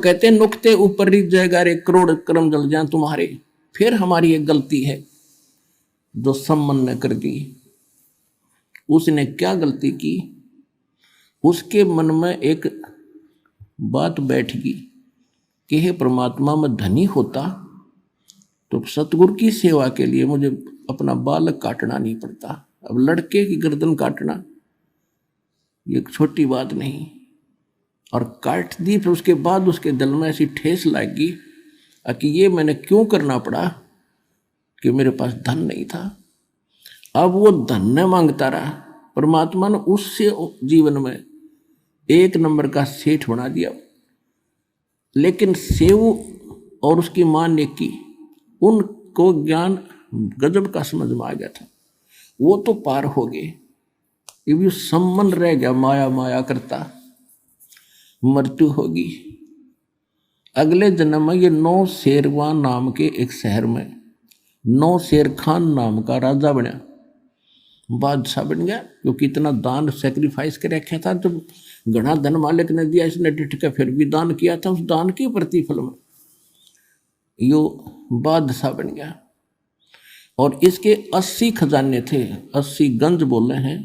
कहते हैं नुक्ते ऊपर रिझ जाएगा रे करोड़ कर्म जल जाए तुम्हारे। फिर हमारी एक गलती है जो सम्मन ने कर दी। उसने क्या गलती की, उसके मन में एक बात बैठ गई कि हे परमात्मा, मैं धनी होता तो सतगुरु की सेवा के लिए मुझे अपना बालक काटना नहीं पड़ता। अब लड़के की गर्दन काटना ये छोटी बात नहीं। और काट दी, फिर उसके बाद उसके दिल में ऐसी ठेस लगी कि ये मैंने क्यों करना पड़ा कि मेरे पास धन नहीं था। अब वो धन न मांगता रहा, परमात्मा ने उससे जीवन में एक नंबर का सेठ बना दिया। लेकिन सेव और उसकी मां ने की, उनको ज्ञान गजब का समझ में आ गया था, वो तो पार हो गए। ये सम्मान रह गया, माया माया करता, मृत्यु होगी। अगले जन्म में ये नौ शेरवान नाम के एक शहर में नौ शेर खान नाम का राजा बना, बादशाह बन गया। क्योंकि इतना दान सेक्रीफाइस कर रखा था, जब घना धन मालिक ने दिया, इसने डिट के फिर भी दान किया था, उस दान के प्रतिफल में यो बादशाह बन गया। और इसके 80 खजाने थे, 80 गंज बोले हैं।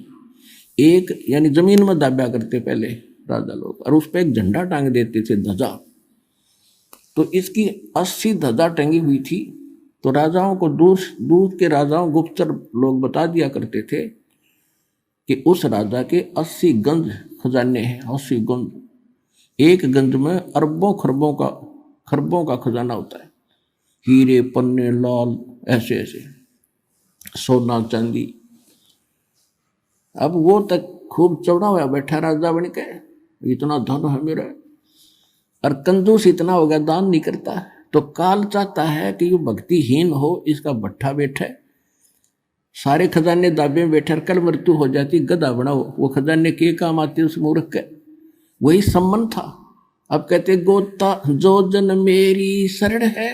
एक यानी जमीन में दाब्या करते पहले राजा लोग, और उस पर एक झंडा टांग देते थे, ध्वजा। तो इसकी 80 ध्वजा टंगी हुई थी। तो राजाओं को दूर के राजाओं, गुप्तचर लोग बता दिया करते थे कि उस राजा के 80 गंज खजाने हैं। 80 गंज, एक गंज में अरबों खरबों का खजाना होता है, हीरे पन्ने लाल ऐसे ऐसे, सोना चांदी। अब वो तक खूब चौड़ा हुआ बैठा राजा बन के, इतना धन है मेरा, और कंजूस इतना हो गया, दान नहीं करता। तो काल चाहता है कि ये भक्तिहीन हो, इसका भट्ठा बैठे, सारे खजाने दाबे में बैठे, कल मृत्यु हो जाती, गधा बनाओ। वो खजाने के काम आते उस मूर्ख के, वही सम्मान था। अब कहते गोता जो जन मेरी शरण है,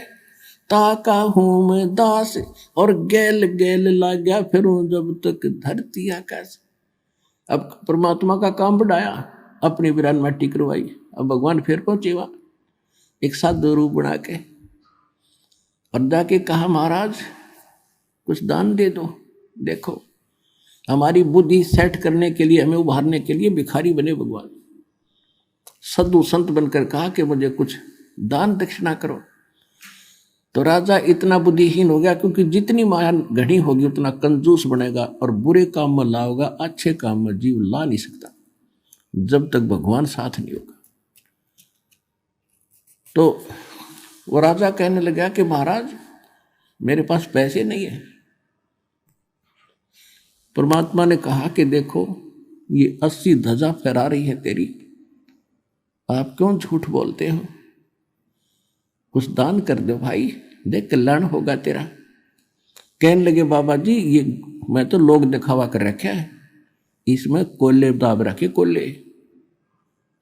ताका हूं मैं दास, और गैल गैल ला गया फिरूं जब तक धरती आकाश। अब परमात्मा का काम बढ़ाया, अपनी विरान माटी करवाई। अब भगवान फिर पहुंचे वहां एक साधु रूप बना के, और जाके कहा महाराज कुछ दान दे दो। देखो हमारी बुद्धि सेट करने के लिए, हमें उभारने के लिए भिखारी बने भगवान। साधु संत बनकर कहा कि मुझे कुछ दान दक्षिणा करो। तो राजा इतना बुद्धिहीन हो गया, क्योंकि जितनी माया घनी होगी उतना कंजूस बनेगा, और बुरे काम में लाओगा, अच्छे काम में जीव ला नहीं सकता जब तक भगवान साथ नहीं होगा। तो वो राजा कहने लगा कि महाराज मेरे पास पैसे नहीं है। परमात्मा ने कहा कि देखो ये 80 ध्वजा फहरा रही है तेरी, आप क्यों झूठ बोलते हो, कुछ दान कर दो भाई, देख कल्याण होगा तेरा। कहने लगे बाबा जी ये मैं तो लोग दिखावा कर रखा है, इसमें कोल्हे दाब रखे, कोल्हे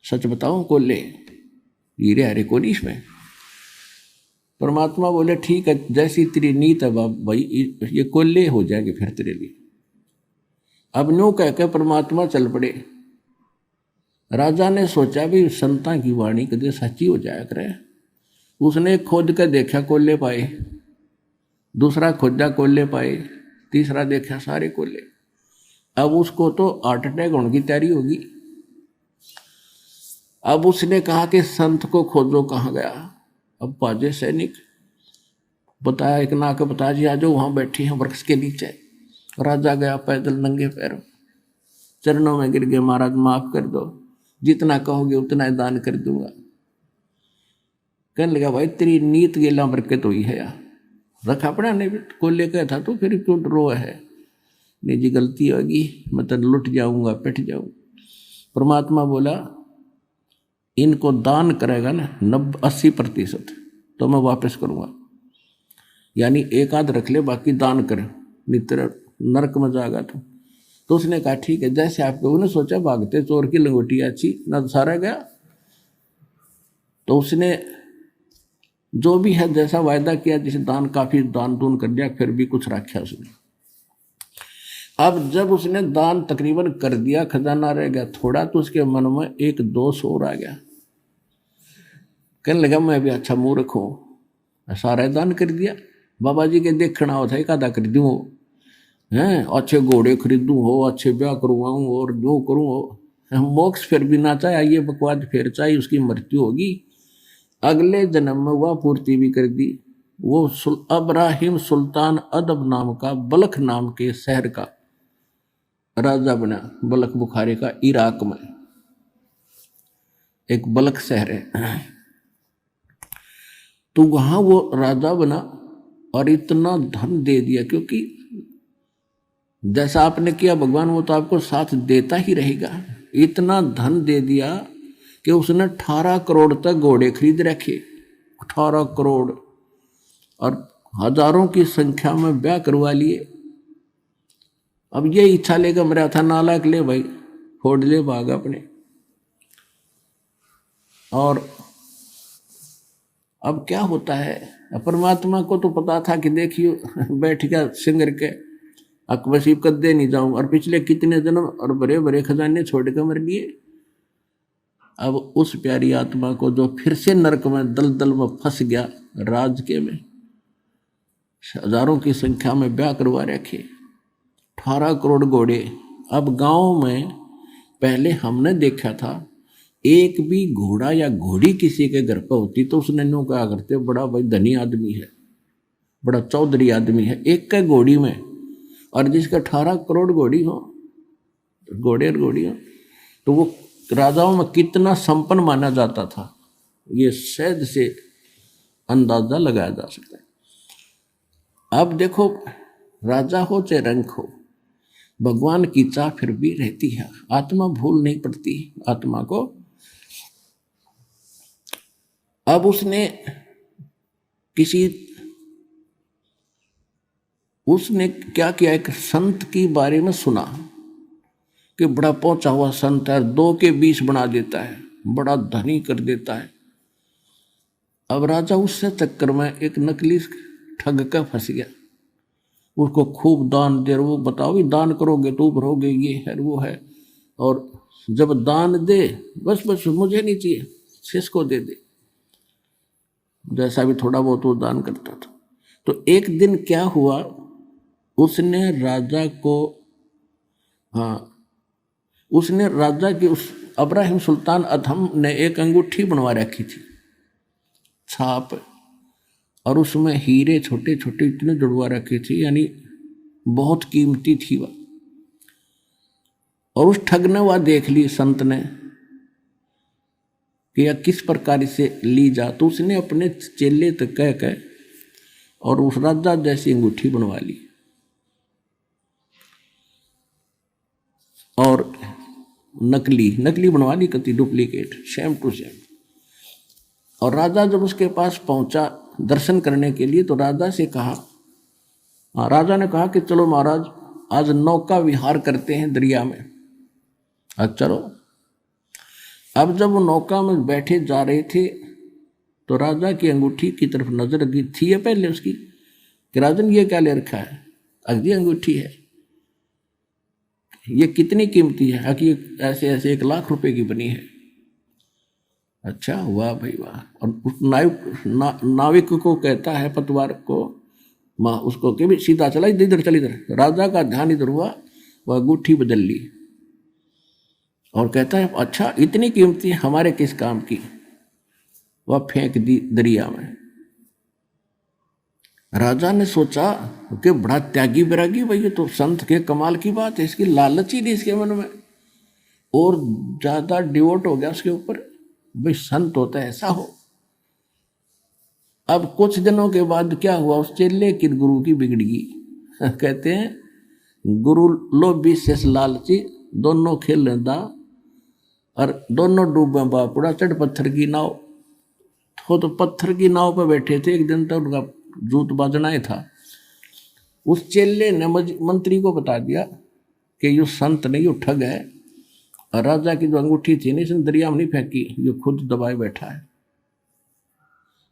सच बताऊं, कोल्हे हीरे हरे कोली इसमें। परमात्मा बोले ठीक है, जैसी तेरी नीत है भाई, ये कोल्हे हो जाएंगे फिर तेरे लिए। अब न्यू कह के परमात्मा चल पड़े। राजा ने सोचा भी संता की वाणी कदे सच्ची हो जाया करे। उसने खोद कर देखा, कोल्हे पाए, दूसरा खोदा कोल्हे पाए, तीसरा देखा सारे कोल्हे। अब उसको तो हार्ट अटैक होने की तैयारी होगी। अब उसने कहा कि संत को खोजो, कहाँ गया। अब पाजे सैनिक बताया, एक ना के बता जी आ जाओ, वहां बैठी हैं वृक्ष के नीचे। राजा गया पैदल नंगे पैरों, चरणों में गिर गए, महाराज माफ कर दो, जितना कहोगे उतना ही दान कर दूंगा। कहने लगा भाई तेरी नीत गेला बरकत हुई है यार, रखा अपना नहीं को लेकर था तो फिर क्यों रो है, नहीं जी गलती होगी, मैं तो लुट जाऊंगा, पिट जाऊंगा। परमात्मा बोला इनको दान करेगा ना 80% तो मैं वापस करूंगा, यानी एक आध रख ले, बाकी दान कर, नित्र नरक में जाएगा तो उसने कहा ठीक है, जैसे आपको उन्हें सोचा भागते चोर की लंगोटी अच्छी ना, सारा गया। तो उसने जो भी है जैसा वायदा किया, जैसे दान काफी दान दून कर दिया, फिर भी कुछ रखा उसने। अब जब उसने दान तकरीबन कर दिया, खजाना रह गया थोड़ा, तो उसके मन में एक दोष और आ गया। कहने लगा मैं भी अच्छा मूर्ख हूँ, सारा दान कर दिया। बाबा जी के देखना होता है कादा कर दूँ हैं, अच्छे घोड़े खरीदूँ हो, अच्छे ब्याह करवाऊँ और जो करूँ हो, मोक्ष फिर भी ना चाहे, ये बकवाद फिर चाहे उसकी मृत्यु होगी। अगले जन्म में वह पूर्ति भी कर दी। वो अब्राहिम सुल्तान अदब नाम का, बलख नाम के शहर का राजा बना। बलख बुखारे का, इराक में एक बलख शहर है, तो वहां वो राजा बना और इतना धन दे दिया, क्योंकि जैसा आपने किया भगवान वो तो आपको साथ देता ही रहेगा। इतना धन दे दिया कि उसने 18 करोड़ तक घोड़े खरीद रखे, 18 करोड़, और हजारों की संख्या में ब्याह करवा लिए। अब ये इच्छा लेकर मेरा था नालायक, ले भाई फोड़ ले भाग अपने। और अब क्या होता है, परमात्मा को तो पता था कि देखियो बैठ गया सिंगर के अकबसीब कदे नहीं जाऊं, और पिछले कितने जन्म और बड़े बड़े खजाने छोड़ कर मर लिए। अब उस प्यारी आत्मा को जो फिर से नरक में दलदल में फंस गया, राज के में हजारों की संख्या में ब्याह करवा रखे, 18 करोड़ घोड़े। अब गांव में पहले हमने देखा था, एक भी घोड़ा या घोड़ी किसी के घर पर होती तो उसने नो कहा करते बड़ा भाई धनी आदमी है, बड़ा चौधरी आदमी है, एक का घोड़ी में। और जिसका 18 करोड़ घोड़ी हो, घोड़े और घोड़ी हो, तो वो राजाओं में कितना संपन्न माना जाता था, ये शायद से अंदाजा लगाया जा सकता है। अब देखो, राजा हो चाहे रंक हो, भगवान की चाह फिर भी रहती है, आत्मा भूल नहीं पड़ती आत्मा को। अब उसने क्या किया, एक संत के बारे में सुना कि बड़ा पहुंचा हुआ संत है, 2 के 20 बना देता है, बड़ा धनी कर देता है। अब राजा उससे चक्कर में एक नकली ठग का फंस गया, उसको खूब दान दे, वो बताओ दान करोगे तो भरोगे, ये है वो है, और जब दान दे बस बस मुझे नहीं चाहिए, किसको दे दे, जैसा भी थोड़ा बहुत वो दान करता था। तो एक दिन क्या हुआ, उसने राजा की उस अब्राहिम सुल्तान अधम ने एक अंगूठी बनवा रखी थी, छाप, और उसमें हीरे छोटे छोटे इतने जुड़वा रखे थे, यानी बहुत कीमती थी वह। और उस ठग ने वह देख ली संत ने कि यह किस प्रकार से ली जा, तो उसने अपने चेले तक कह और उस राजा जैसी अंगूठी बनवा ली, और नकली बनवा ली, कति डुप्लीकेट, सेम टू सेम। और राजा जब उसके पास पहुंचा दर्शन करने के लिए, तो राजा ने कहा कि चलो महाराज आज नौका विहार करते हैं दरिया में। आज चलो। अब जब वो नौका में बैठे जा रहे थे, तो राजा की अंगूठी की तरफ नजर गई थी है पहले उसकी, कि राजन ये क्या ले रखा है, अगली अंगूठी है, ये कितनी कीमती है, कि ऐसे ऐसे 1 लाख रुपए की बनी है। अच्छा, वाह भाई वाह। और उस नाविक को कहता है, पतवार को, माँ उसको कि भी सीधा चला, इधर चल इधर। राजा का ध्यान इधर हुआ, वह अंगूठी बदल ली और कहता है अच्छा इतनी कीमती हमारे किस काम की, वह फेंक दी दरिया में। राजा ने सोचा कि बड़ा त्यागी बैरागी भाई, ये तो संत के कमाल की बात है, इसकी लालच ही नहीं इसके मन में, और ज्यादा डिवोट हो गया उसके ऊपर, भाई संत होता है ऐसा हो। अब कुछ दिनों के बाद क्या हुआ, उस चेले की गुरु की बिगड़गी कहते हैं गुरु लोभी शेष लालची दोनों खेल लेंदा, और दोनों डूबे बापुड़ा चढ़ पत्थर की नाव। तो पत्थर की नाव पर बैठे थे, एक दिन तक उनका जूत बाजना ही था। उस चेले ने मंत्री को बता दिया कि ये संत नहीं, ये ठग है, और राजा की जो अंगूठी थी ना, इसने दरिया में नहीं फेंकी, ये खुद दबाए बैठा है।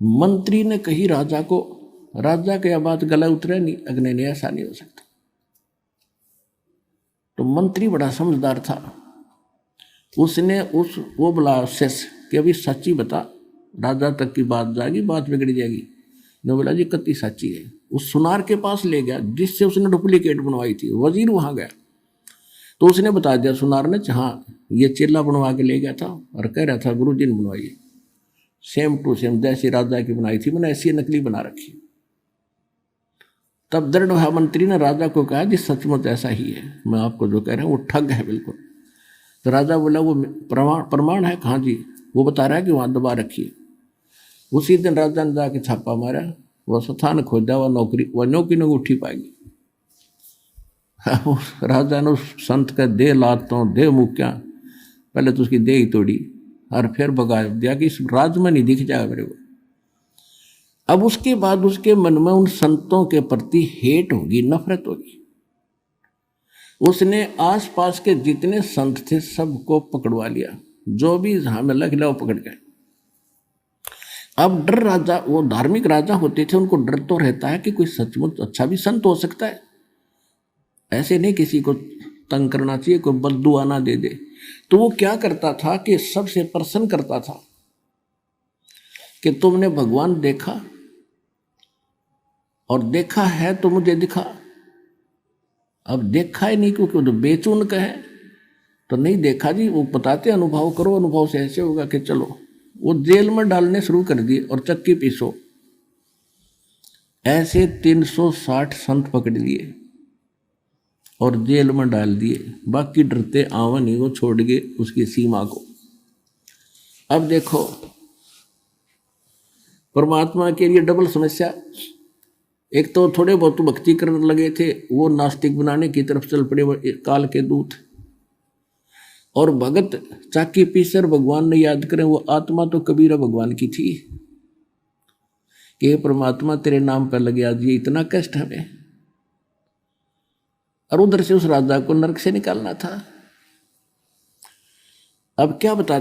मंत्री ने कही राजा को, राजा के यह बात गला उतरे नहीं, अग्नि ने ऐसा नहीं हो सकता। तो मंत्री बड़ा समझदार था, उसने वो बोला शेष कि अभी सच्ची बता, राजा तक की बात जाएगी, बात बिगड़ जाएगी। ने बोला जी कत्ती सच्ची है। उस सुनार के पास ले गया जिससे उसने डुप्लीकेट बनवाई थी। वजीर वहां गया तो उसने बता दिया सुनार ने, हाँ ये चेला बनवा के ले गया था और कह रहा था गुरु जी ने बनवाई, सेम टू सेम जैसी राजा की बनाई थी मैंने ऐसी नकली बना रखी। तब दृढ़ मंत्री ने राजा को कहा जी सचमुच ऐसा ही है, मैं आपको जो कह रहा हूँ वो ठग है बिल्कुल। तो राजा बोला वो प्रमाण है कहाँ जी? वो बता रहा है कि वहाँ दबा रखी है। उसी दिन राजा ने जाके छापा मारा, वह स्थान खोजा, वह नौकरी न उठी पाएगी। राजा ने उस संत का दे लातों दे मुक्या, पहले तो उसकी दे ही तोड़ी और फिर भगा दिया कि इस राज में नहीं दिख जाएगा मेरे को। अब उसके बाद उसके मन में उन संतों के प्रति हेट होगी, नफरत होगी। उसने आसपास के जितने संत थे सबको पकड़वा लिया, जो भी जहां मिला खिला वो पकड़ गए। अब डर, राजा वो धार्मिक राजा होते थे, उनको डर तो रहता है कि कोई सचमुच अच्छा भी संत हो सकता है, ऐसे नहीं किसी को तंग करना चाहिए, कोई बद्दुआ ना दे दे। तो वो क्या करता था कि सबसे प्रसन्न करता था कि तुमने भगवान देखा और देखा है तो मुझे दिखा। अब देखा ही नहीं क्योंकि तो बेचून का है तो नहीं देखा जी, वो बताते अनुभव करो, अनुभव से ऐसे होगा कि चलो। वो जेल में डालने शुरू कर दिए और चक्की पीसो। ऐसे 360 संत पकड़ लिए और जेल में डाल दिए। बाकी डरते आवन ही वो छोड़ गए उसकी सीमा को। अब देखो परमात्मा के लिए डबल समस्या। एक तो थोड़े बहुत भक्ति करने लगे थे, वो नास्तिक बनाने की तरफ चल पड़े काल के दूत। और भगत चाकी पीसर भगवान ने याद करें, वो आत्मा तो कबीरा भगवान की थी कि परमात्मा तेरे नाम पर लगे आज ये इतना कष्ट हमें। और उधर से उस राजा को नरक से निकालना था। अब क्या बता